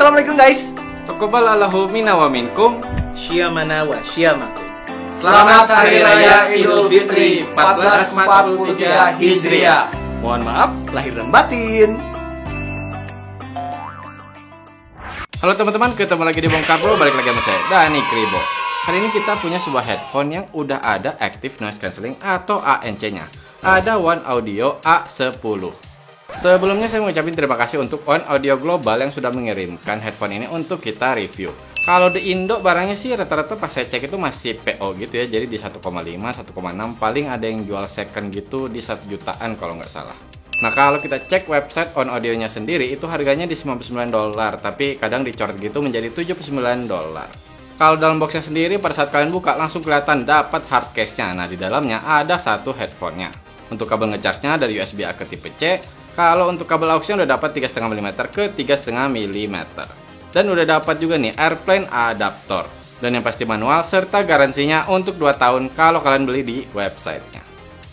Assalamualaikum guys. Taqabbalallahu minna wa minkum. Syamana wa syamakum. Selamat Hari Raya Idul Fitri 1443 Hijriah. Mohon maaf lahir dan batin. Halo teman-teman, ketemu lagi di Bongkar Bro, balik lagi sama saya, Dani Kribo. Kali ini kita punya sebuah headphone yang udah ada Active Noise Cancelling atau ANC-nya. Ada One Audio A10. Sebelumnya saya mengucapkan terima kasih untuk One Audio Global yang sudah mengirimkan headphone ini untuk kita review. Kalau di Indo barangnya sih rata-rata pas saya cek itu masih PO gitu ya. Jadi di 1,5, 1,6 paling ada yang jual second gitu di 1 jutaan kalau nggak salah. Nah kalau kita cek website One Audionya sendiri itu harganya di $99, tapi kadang dicoret gitu menjadi $79. Kalau dalam boxnya sendiri pada saat kalian buka langsung kelihatan dapat hard case-nya. Nah di dalamnya ada satu headphone-nya. Untuk kabel ngecharge-nya dari USB A ke tipe C. Kalau untuk kabel auxnya udah dapat 3,5 mm ke 3,5 mm. Dan udah dapat juga nih airplane adaptor. Dan yang pasti manual serta garansinya untuk 2 tahun kalau kalian beli di websitenya.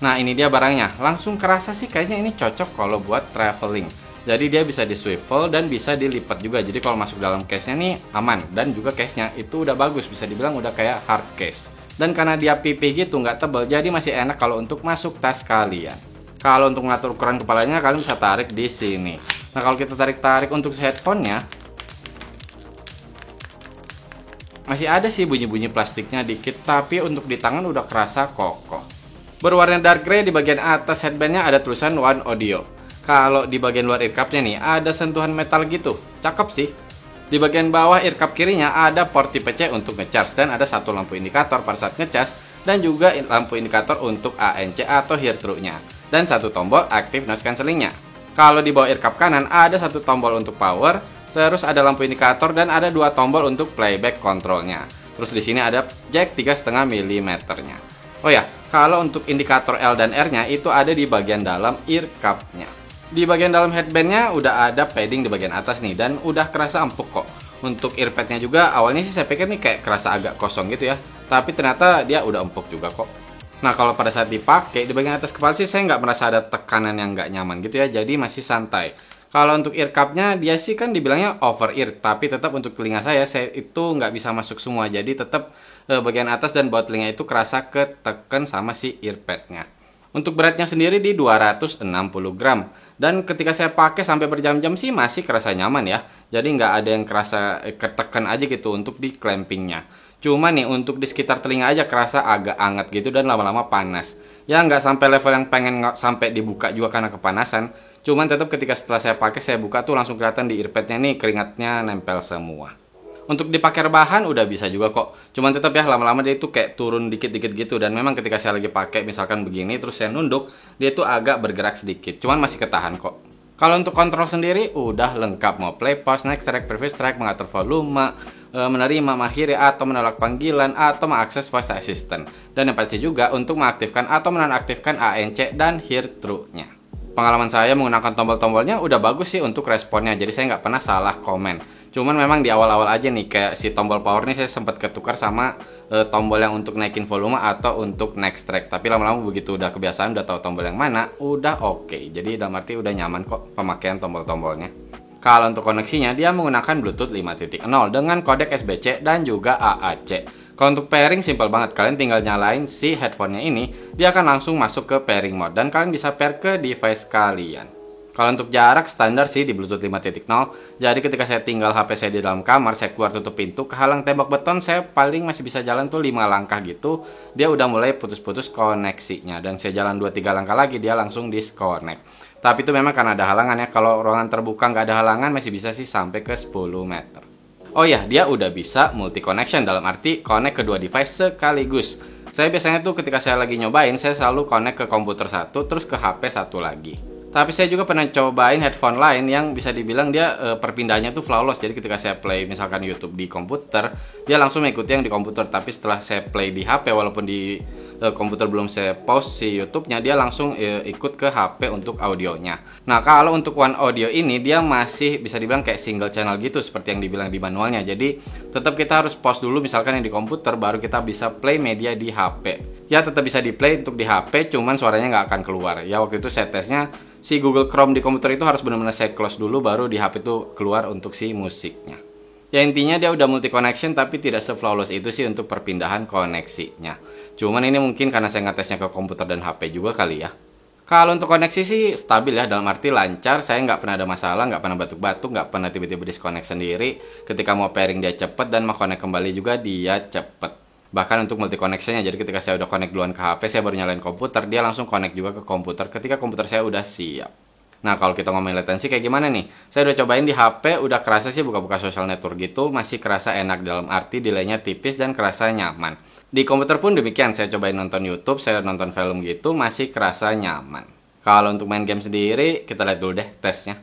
Nah ini dia barangnya. Langsung kerasa sih kayaknya ini cocok kalau buat traveling. Jadi dia bisa di swivel dan bisa dilipat juga. Jadi kalau masuk dalam case-nya nih aman. Dan juga case-nya itu udah bagus. Bisa dibilang udah kayak hard case. Dan karena dia pipih gitu nggak tebal. Jadi masih enak kalau untuk masuk tas kalian. Kalau untuk mengatur ukuran kepalanya kalian bisa tarik di sini. Nah kalau kita tarik-tarik untuk headphone-nya masih ada sih bunyi-bunyi plastiknya dikit, tapi untuk di tangan udah kerasa kokoh. Berwarna dark gray, di bagian atas headband-nya ada tulisan One Audio. Kalau di bagian luar earcup-nya nih ada sentuhan metal gitu, cakep sih. Di bagian bawah earcup kirinya ada port tipe C untuk ngecharge dan ada satu lampu indikator pada saat ngecas dan juga lampu indikator untuk ANC atau hear through-nya. Dan satu tombol Active Noise Cancelling-nya. Kalau di bawah earcup kanan ada satu tombol untuk power, terus ada lampu indikator dan ada 2 tombol untuk playback control-nya. Terus di sini ada jack 3,5 mm-nya. Oh ya, kalau untuk indikator L dan R-nya itu ada di bagian dalam earcup-nya. Di bagian dalam headband-nya udah ada padding di bagian atas nih dan udah kerasa empuk kok. Untuk earpad-nya juga awalnya sih saya pikir nih kayak kerasa agak kosong gitu ya, tapi ternyata dia udah empuk juga kok. Nah kalau pada saat dipakai di bagian atas kepala sih saya nggak merasa ada tekanan yang nggak nyaman gitu ya, jadi masih santai. Kalau untuk earcup-nya dia sih kan dibilangnya over ear, tapi tetap untuk telinga saya itu nggak bisa masuk semua, jadi tetap bagian atas dan bawah telinga itu kerasa ketekan sama si earpad-nya. Untuk beratnya sendiri di 260 gram. Dan ketika saya pakai sampai berjam-jam sih masih kerasa nyaman ya. Jadi nggak ada yang kerasa ketekan aja gitu untuk di clampingnya. Cuma nih untuk di sekitar telinga aja kerasa agak anget gitu dan lama-lama panas. Ya nggak sampai level yang pengen sampai dibuka juga karena kepanasan. Cuman tetap ketika setelah saya pakai saya buka tuh langsung kelihatan di earpadnya nih keringatnya nempel semua. Untuk dipakai rebahan udah bisa juga kok. Cuman tetap ya lama-lama dia itu kayak turun dikit-dikit gitu. Dan memang ketika saya lagi pakai misalkan begini terus saya nunduk, dia tuh agak bergerak sedikit. Cuman masih ketahan kok. Kalau untuk kontrol sendiri udah lengkap. Mau play, pause, next track, previous track, mengatur volume, menerima, mengakhiri, atau menolak panggilan, atau mengakses voice assistant. Dan yang pasti juga untuk mengaktifkan atau menonaktifkan ANC dan hear through-nya. Pengalaman saya menggunakan tombol-tombolnya udah bagus sih untuk responnya. Jadi saya nggak pernah salah komen. Cuman memang di awal-awal aja nih kayak si tombol power nih saya sempat ketukar sama tombol yang untuk naikin volume atau untuk next track. Tapi lama-lama begitu udah kebiasaan udah tahu tombol yang mana, udah oke. Jadi dalam arti udah nyaman kok pemakaian tombol-tombolnya. Kalau untuk koneksinya dia menggunakan Bluetooth 5.0 dengan kodek SBC dan juga AAC. Kalau untuk pairing simpel banget, kalian tinggal nyalain si headphone-nya ini, dia akan langsung masuk ke pairing mode dan kalian bisa pair ke device kalian. Kalau untuk jarak standar sih di Bluetooth 5.0. Jadi ketika saya tinggal HP saya di dalam kamar, saya keluar tutup pintu, kehalang tembok beton, saya paling masih bisa jalan tuh 5 langkah gitu. Dia udah mulai putus-putus koneksinya. Dan saya jalan 2-3 langkah lagi, dia langsung disconnect. Tapi itu memang karena ada halangan ya. Kalau ruangan terbuka nggak ada halangan, masih bisa sih sampai ke 10 meter. Oh ya, dia udah bisa multi connection, dalam arti connect kedua device sekaligus. Saya biasanya tuh ketika saya lagi nyobain, saya selalu connect ke komputer satu, terus ke HP satu lagi. Tapi saya juga pernah cobain headphone lain yang bisa dibilang dia perpindahannya tuh flawless. Jadi ketika saya play misalkan YouTube di komputer, dia langsung mengikuti yang di komputer. Tapi setelah saya play di HP, walaupun di komputer belum saya pause si YouTube-nya, dia langsung ikut ke HP untuk audionya. Nah kalau untuk One Audio ini dia masih bisa dibilang kayak single channel gitu seperti yang dibilang di manualnya. Jadi tetap kita harus pause dulu misalkan yang di komputer, baru kita bisa play media di HP. ya tetap bisa di play untuk di HP, cuman suaranya nggak akan keluar. Ya waktu itu saya tesnya si Google Chrome di komputer itu harus benar-benar saya close dulu, baru di HP itu keluar untuk si musiknya. Ya intinya dia udah multi connection, tapi tidak se-flawless itu sih untuk perpindahan koneksinya. Cuman ini mungkin karena saya ngetesnya ke komputer dan HP juga kali ya. Kalau untuk koneksi sih stabil ya, dalam arti lancar, saya nggak pernah ada masalah, nggak pernah batuk-batuk, nggak pernah tiba-tiba disconnect sendiri. Ketika mau pairing dia cepet, dan mau connect kembali juga dia cepet. Bahkan untuk multi connection-nya, jadi ketika saya udah connect duluan ke HP, saya baru nyalain komputer, dia langsung connect juga ke komputer ketika komputer saya udah siap. Nah kalau kita ngomongin latensi kayak gimana nih? Saya udah cobain di HP, udah kerasa sih buka-buka social network gitu, masih kerasa enak dalam arti delay-nya tipis dan kerasa nyaman. Di komputer pun demikian, saya cobain nonton YouTube, saya nonton film gitu, masih kerasa nyaman. Kalau untuk main game sendiri, kita lihat dulu deh tesnya.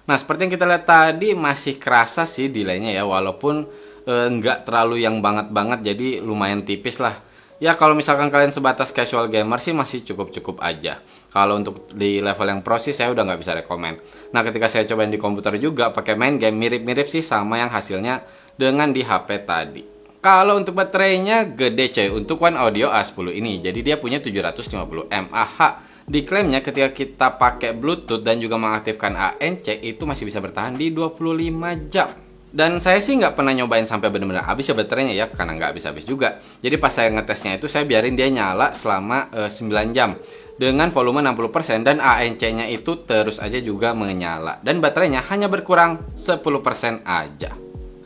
Nah, seperti yang kita lihat tadi masih kerasa sih delaynya ya, walaupun nggak terlalu yang banget, jadi lumayan tipis lah. Ya kalau misalkan kalian sebatas casual gamer sih masih cukup-cukup aja. Kalau untuk di level yang pro sih saya udah nggak bisa rekomen. Nah ketika saya cobain di komputer juga pakai main game, mirip-mirip sih sama yang hasilnya dengan di HP tadi. Kalau untuk baterainya gede coy untuk One Audio A10 ini, jadi dia punya 750 mAh. Diklaimnya ketika kita pakai Bluetooth dan juga mengaktifkan ANC itu masih bisa bertahan di 25 jam. Dan saya sih nggak pernah nyobain sampai benar-benar habis ya baterainya ya, karena nggak habis-habis juga. Jadi pas saya ngetesnya itu saya biarin dia nyala selama 9 jam dengan volume 60% dan ANC-nya itu terus aja juga menyala. Dan baterainya hanya berkurang 10% aja.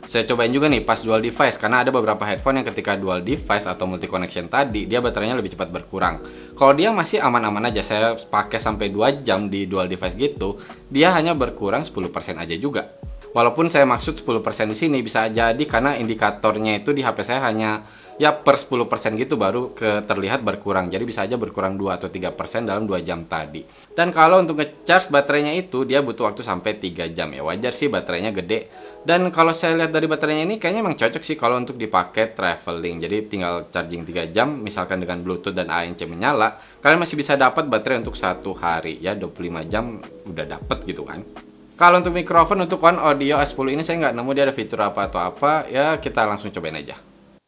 Saya cobain juga nih pas dual device, karena ada beberapa headphone yang ketika dual device atau multi connection tadi dia baterainya lebih cepat berkurang. Kalau dia masih aman-aman aja, saya pakai sampai 2 jam di dual device gitu, dia hanya berkurang 10% aja juga. Walaupun saya maksud 10% di sini bisa jadi karena indikatornya itu di HP saya hanya ya per 10% gitu baru terlihat berkurang. Jadi bisa aja berkurang 2 atau 3% dalam 2 jam tadi. Dan kalau untuk nge-charge baterainya itu dia butuh waktu sampai 3 jam ya. Wajar sih baterainya gede. Dan kalau saya lihat dari baterainya ini kayaknya emang cocok sih kalau untuk dipakai traveling. Jadi tinggal charging 3 jam misalkan dengan Bluetooth dan ANC menyala, kalian masih bisa dapat baterai untuk 1 hari ya, 25 jam udah dapat gitu kan. Kalau untuk mikrofon untuk One Audio A10 ini saya nggak nemu dia ada fitur apa atau apa, ya kita langsung cobain aja.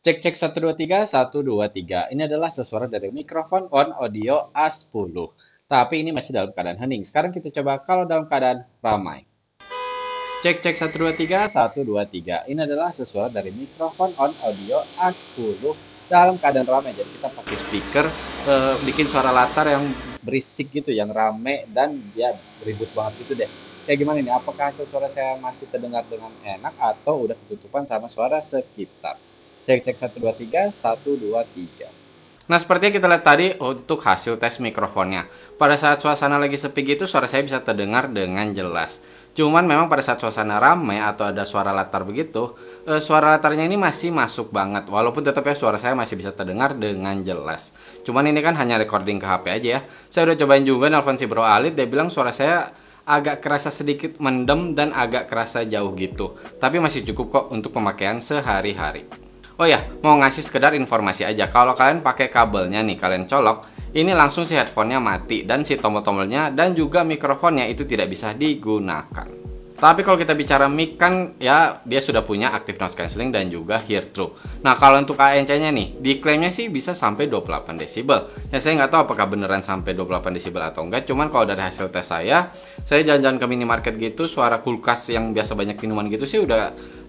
Cek 1 2 3 1 2 3. Ini adalah suara dari mikrofon One Audio A10. Tapi ini masih dalam keadaan hening. Sekarang kita coba kalau dalam keadaan ramai. Cek 1 2 3 1 2 3. Ini adalah suara dari mikrofon One Audio A10 dalam keadaan ramai. Jadi kita pakai speaker bikin suara latar yang berisik gitu, yang rame dan dia ribut banget gitu deh. Kayak gimana nih? Apakah hasil suara saya masih terdengar dengan enak atau udah ketutupan sama suara sekitar? Cek 1 2 3 1 2 3. Nah, seperti yang kita lihat tadi untuk hasil tes mikrofonnya. Pada saat suasana lagi sepi gitu suara saya bisa terdengar dengan jelas. Cuman memang pada saat suasana ramai atau ada suara latar begitu, suara latarnya ini masih masuk banget. Walaupun tetap ya suara saya masih bisa terdengar dengan jelas. Cuman ini kan hanya recording ke HP aja ya. Saya udah cobain juga nelfon si Bro Alit, dia bilang suara saya agak kerasa sedikit mendem dan agak kerasa jauh gitu. Tapi masih cukup kok untuk pemakaian sehari-hari. Oh ya, mau ngasih sekedar informasi aja. Kalau kalian pakai kabelnya nih, kalian colok, ini langsung si headphone-nya mati. Dan si tombol-tombolnya dan juga mikrofonnya itu tidak bisa digunakan. Tapi kalau kita bicara mic kan ya dia sudah punya active noise cancelling dan juga hear through. Nah kalau untuk ANC-nya nih, diklaimnya sih bisa sampai 28 desibel. Ya saya nggak tahu apakah beneran sampai 28 desibel atau enggak. Cuman kalau dari hasil tes saya jalan-jalan ke minimarket gitu, suara kulkas yang biasa banyak minuman gitu sih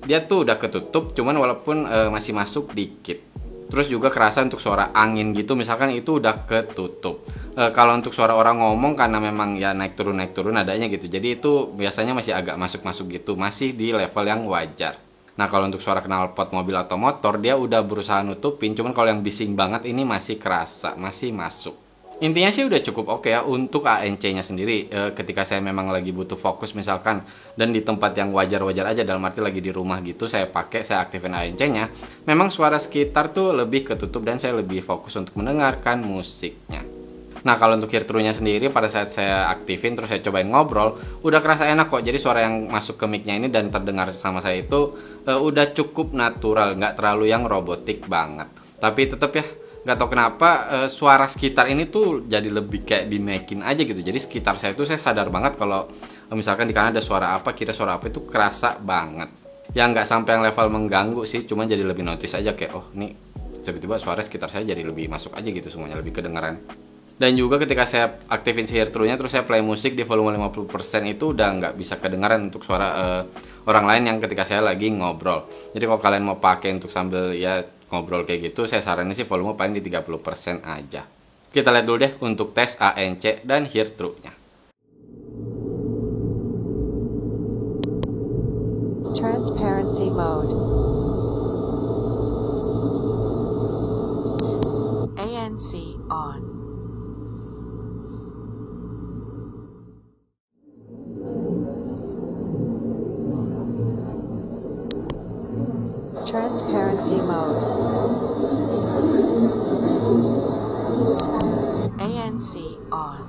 dia tuh udah ketutup. Cuman walaupun masih masuk dikit. Terus juga kerasa untuk suara angin gitu misalkan itu udah ketutup. Kalau untuk suara orang ngomong karena memang ya naik turun adanya gitu. Jadi itu biasanya masih agak masuk gitu, masih di level yang wajar. Nah kalau untuk suara knalpot mobil atau motor dia udah berusaha nutupin, cuman kalau yang bising banget ini masih kerasa, masih masuk. Intinya sih udah cukup oke ya untuk ANC-nya sendiri. Ketika saya memang lagi butuh fokus misalkan dan di tempat yang wajar-wajar aja, dalam arti lagi di rumah gitu, saya aktifin ANC-nya. Memang suara sekitar tuh lebih ketutup dan saya lebih fokus untuk mendengarkan musiknya. Nah, kalau untuk hear through-nya sendiri pada saat saya aktifin terus saya cobain ngobrol, udah kerasa enak kok. Jadi suara yang masuk ke mic-nya ini dan terdengar sama saya itu udah cukup natural, nggak terlalu yang robotik banget. Tapi tetap ya, nggak tahu kenapa suara sekitar ini tuh jadi lebih kayak dinaikin aja gitu. Jadi sekitar saya tuh saya sadar banget kalau misalkan di kanan ada suara apa, kira suara apa itu kerasa banget. Ya nggak sampai yang level mengganggu sih, cuma jadi lebih notice aja kayak oh nih tiba-tiba suara sekitar saya jadi lebih masuk aja gitu, semuanya lebih kedengeran. Dan juga ketika saya aktifin si hear through-nya terus saya play musik di volume 50% itu udah nggak bisa kedengaran untuk suara orang lain yang ketika saya lagi ngobrol. Jadi kalau kalian mau pakai untuk sambil ya ngobrol kayak gitu, saya saranin sih volume paling di 30% aja. Kita lihat dulu deh untuk tes ANC dan hear through-nya. Transparency mode. ANC on. Transparency mode. ANC on.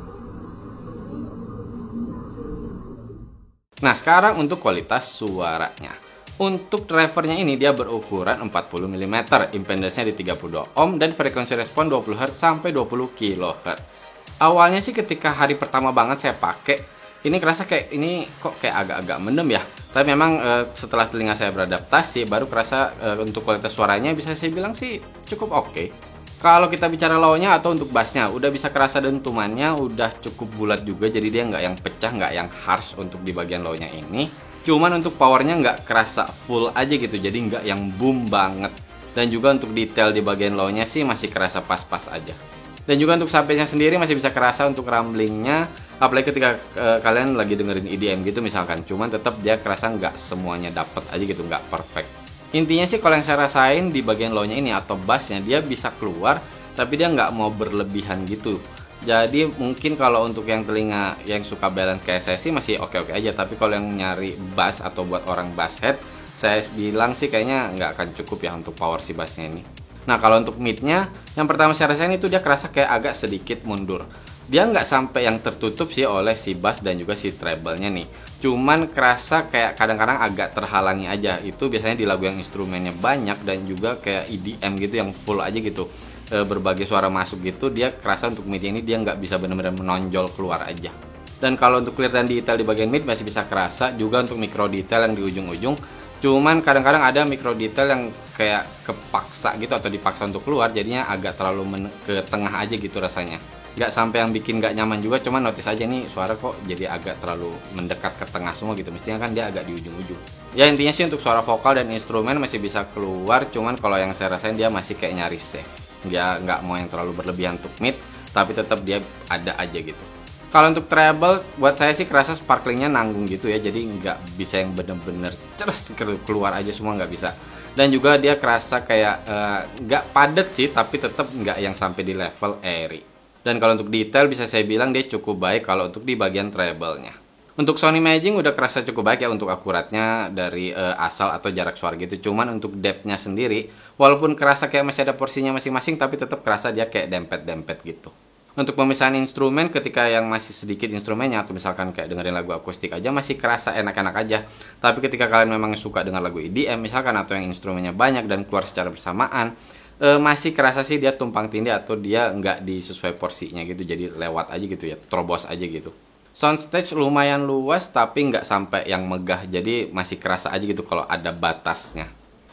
Nah, sekarang untuk kualitas suaranya. Untuk drivernya ini dia berukuran 40 mm, impedance-nya di 32 ohm dan frekuensi respon 20 Hz sampai 20 kHz. Awalnya sih ketika hari pertama banget saya pakai, ini kerasa kayak ini kok kayak agak-agak mendem ya. Tapi memang setelah telinga saya beradaptasi baru kerasa untuk kualitas suaranya bisa saya bilang sih cukup oke. Kalau kita bicara low-nya atau untuk bass-nya, udah bisa kerasa dentumannya udah cukup bulat juga, jadi dia nggak yang pecah, nggak yang harsh untuk di bagian low-nya ini. Cuman untuk powernya nggak kerasa full aja gitu, jadi nggak yang boom banget. Dan juga untuk detail di bagian low-nya sih masih kerasa pas-pas aja. Dan juga untuk sampai-nya sendiri masih bisa kerasa untuk rumblingnya, apalagi ketika kalian lagi dengerin EDM gitu misalkan. Cuman tetap dia kerasa nggak semuanya dapet aja gitu, nggak perfect. Intinya sih kalau yang saya rasain di bagian low-nya ini atau bass-nya dia bisa keluar, tapi dia nggak mau berlebihan gitu. Jadi mungkin kalau untuk yang telinga yang suka balance kayak saya sih masih oke-oke aja. Tapi kalau yang nyari bass atau buat orang bass head, saya bilang sih kayaknya nggak akan cukup ya untuk power si bass-nya ini. Nah kalau untuk mid-nya, yang pertama saya rasain itu dia kerasa kayak agak sedikit mundur. Dia nggak sampai yang tertutup sih oleh si bass dan juga si treble-nya nih. Cuman kerasa kayak kadang-kadang agak terhalangi aja. Itu biasanya di lagu yang instrumennya banyak dan juga kayak EDM gitu yang full aja gitu. Berbagai suara masuk gitu, dia kerasa untuk mid ini dia nggak bisa benar-benar menonjol keluar aja. Dan kalau untuk clear dan detail di bagian mid masih bisa kerasa, juga untuk micro detail yang di ujung-ujung. Cuman kadang-kadang ada micro detail yang kayak kepaksa gitu atau dipaksa untuk keluar, jadinya agak terlalu ke tengah aja gitu rasanya. Nggak sampai yang bikin nggak nyaman juga, cuman notice aja nih suara kok jadi agak terlalu mendekat ke tengah semua gitu. Mestinya kan dia agak di ujung-ujung. Ya intinya sih untuk suara vokal dan instrumen masih bisa keluar, cuman kalau yang saya rasain dia masih kayak nyaris safe. Dia nggak mau yang terlalu berlebihan untuk mid, tapi tetap dia ada aja gitu. Kalau untuk treble, buat saya sih kerasa sparklingnya nanggung gitu ya, jadi nggak bisa yang bener-bener ceres keluar aja semua, nggak bisa. Dan juga dia kerasa kayak nggak padat sih, tapi tetap nggak yang sampai di level airy. Dan kalau untuk detail bisa saya bilang dia cukup baik kalau untuk di bagian treble-nya. Untuk sound imaging udah kerasa cukup baik ya untuk akuratnya dari asal atau jarak suara gitu. Cuman untuk depth-nya sendiri, walaupun kerasa kayak masih ada porsinya masing-masing, tapi tetap kerasa dia kayak dempet-dempet gitu. Untuk pemisahan instrumen ketika yang masih sedikit instrumennya atau misalkan kayak dengerin lagu akustik aja masih kerasa enak-enak aja. Tapi ketika kalian memang suka dengar lagu EDM misalkan atau yang instrumennya banyak dan keluar secara bersamaan, masih kerasa sih dia tumpang tindih atau dia nggak disesuai porsinya gitu, jadi lewat aja gitu ya, terobos aja gitu. Soundstage lumayan luas tapi nggak sampai yang megah, jadi masih kerasa aja gitu kalau ada batasnya.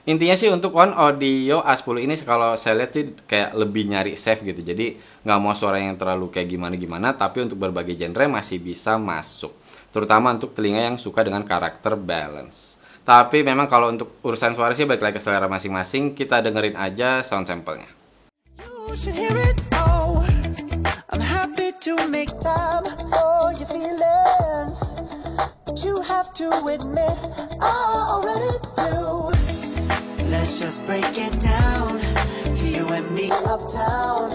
Intinya sih untuk One Audio A10 ini kalau saya lihat sih kayak lebih nyari safe gitu, jadi nggak mau suara yang terlalu kayak gimana-gimana, tapi untuk berbagai genre masih bisa masuk, terutama untuk telinga yang suka dengan karakter balance. Tapi memang kalau untuk urusan suara sih balik lagi ke selera masing-masing. Kita dengerin aja sound sample-nya. You should hear it all. I'm happy to make time for your feelings, but you have to admit I already do. Let's just break it down to you and me uptown,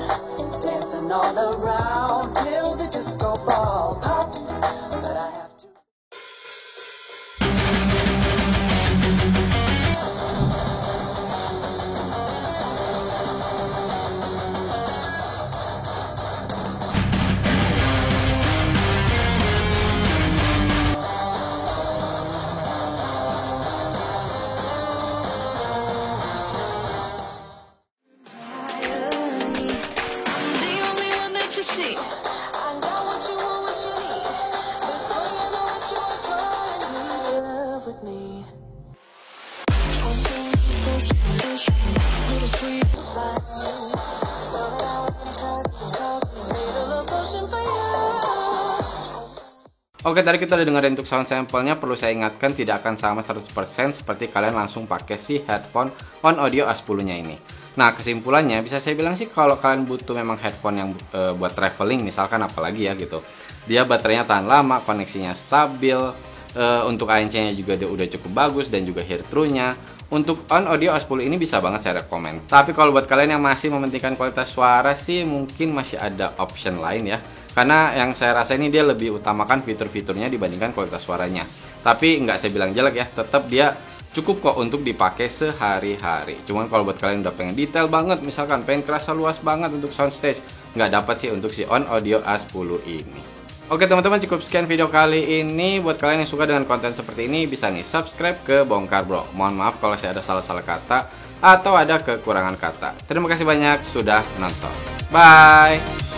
dancing all around till the disco ball pops. But I have to. sweet. Made a love potion for you. Oke, tadi kita udah dengerin untuk sound sampelnya. Perlu saya ingatkan, tidak akan sama 100% seperti kalian langsung pakai si headphone On Audio A10-nya ini. Nah, kesimpulannya bisa saya bilang sih, kalau kalian butuh memang headphone yang buat traveling misalkan, apalagi ya gitu, dia baterainya tahan lama, koneksinya stabil, untuk ANC-nya juga dia udah cukup bagus, dan juga hear through-nya. Untuk On Audio A10 ini bisa banget saya rekomend. Tapi kalau buat kalian yang masih mementingkan kualitas suara sih, mungkin masih ada option lain ya. Karena yang saya rasa ini dia lebih utamakan fitur-fiturnya dibandingkan kualitas suaranya. Tapi nggak saya bilang jelek ya, tetap dia cukup kok untuk dipakai sehari-hari. Cuman kalau buat kalian udah pengen detail banget, misalkan pengen kerasa luas banget untuk soundstage, nggak dapat sih untuk si On Audio A10 ini. Oke teman-teman, cukup sekian video kali ini. Buat kalian yang suka dengan konten seperti ini, bisa nih subscribe ke Bongkar Bro. Mohon maaf kalau saya ada salah-salah kata atau ada kekurangan kata. Terima kasih banyak sudah nonton. Bye!